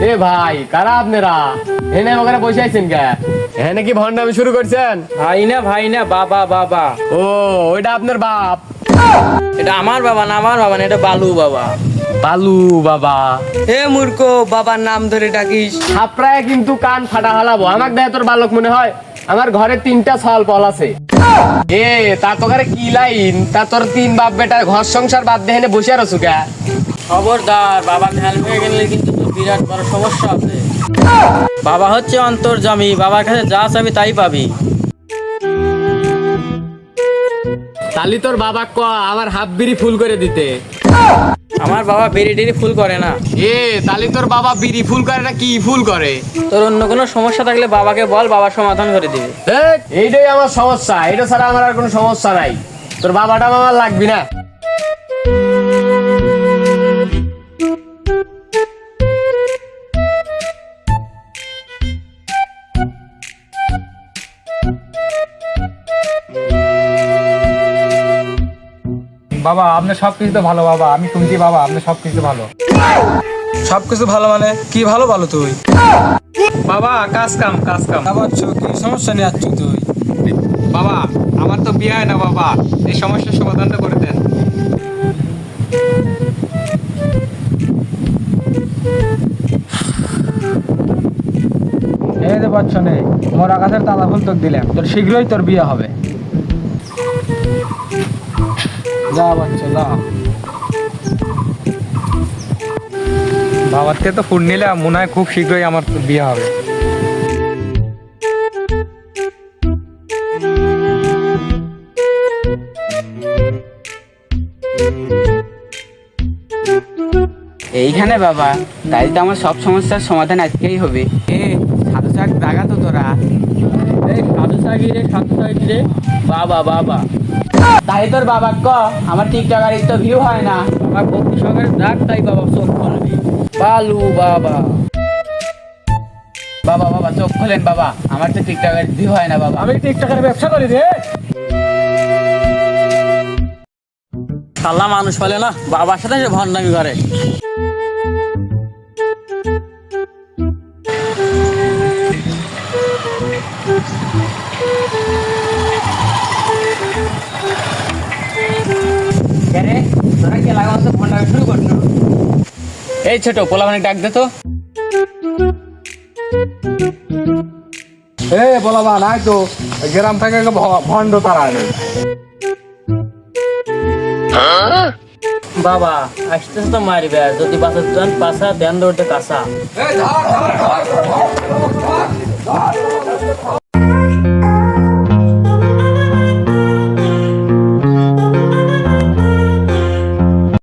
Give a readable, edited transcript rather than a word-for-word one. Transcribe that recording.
এ ভাই কারা আপনারা এনে ওখানে বসে আছেন কে? এখানে কি ভণ্ডামি শুরু করছেন? ভাই না বাবা বাবা। ও ওইটা আপনার বাপ? এটা আমার বাবা না, আমার বাবা না, এটা বালু বাবা। বালু বাবা? এ মূর্খ, বাবার নাম ধরে ডাকিস। থাপড়ায় কিন্তু কান ফাটা হালাবো। আমাকে দেয় তোর বালক মনে হয়? আমার ঘরে 3টা ছাল পল আছে। এ তা তোকারে কি লাইন? তা তোর 3 বাপ বেটার ঘর সংসার বাদ দিয়ে এনে বসে আছো কে? খবরদার, বাবা ধ্যান ভেঙে গেলে কিন্তু তোর বিরাট বড় সমস্যা আছে। বাবা হচ্ছে অন্তর্যামী, বাবার কাছে যা চাবি তাই পাবি। তালি তোর বাবা ক আমার হাফ বিড়ি ফুল করে দিতে। আমার বাবা বেরি টেরি ফুল করে না। এ তালি তোর বাবা বিড়ি ফুল করে না কি ফুল করে? তোর অন্য কোনো সমস্যা থাকলে বাবাকে বল, বাবা সমাধান করে দিবে। দেখ এইটাই আমার সমস্যা, এটা ছাড়া আমার আর কোনো সমস্যা নাই। তোর বাবাটা আমার লাগবি না। বাবা আপনার সবকিছু তো ভালো। বাবা আমি শুনছি বাবা আপনার সবকিছু ভালো। সবকিছু ভালো মানে কি ভালো ভালো তুই? বাবা কাজ কাম বাবা কি সমস্যা নিয়ে আসছো তুই? বাবা আমার তো বিয়ে হয় না বাবা, এই সমস্যার সমাধানটা করে দেন। এই যে বাচ্চা নেই, তোমার আকাশের তালা ফুল তোর দিলাম, তোর শীঘ্রই তোর বিয়ে হবে। যা বাচ্চা যা। বাবার থেকে তো ফুল নিলে মনে হয় খুব শীঘ্রই আমার বিয়ে হবে। এইখানে বাবা, তাই তো আমার সব সমস্যার সমাধান আজকেই হবে। এ সাধু শাক জাগা তো তোরা। এই সাধু সাগি রে, সাধু সাগি রে, বাবা বাবা। তাই তোর বাবা ক আমার টিকটকার তো ভিউ হয় না। আমার ভক্তি সহকারে ডাক, তাই বাবা চোখ খুলবি। বালু বাবা। বাবা বাবা চোখ খোলেন বাবা, আমার তো টিকটকার ভিউ হয় না বাবা। আমি টিকটকের ব্যবসা করি রে। শালা মানুষ পালে না, বাবার সাথে সে ভণ্ডামি করে। কেরে তোরা কে লাগাও তো ভণ্ডামি শুরু করছো? এই ছোট পোলা মানে ডাক দে তো। এ বলাবা নাই তো, গ্রাম থেকে ভণ্ড তারা নেই। বাবা আসতে তো মারিবে, আর যদি বাসার চান পাশা দেন দৌড়তে কাঁচা।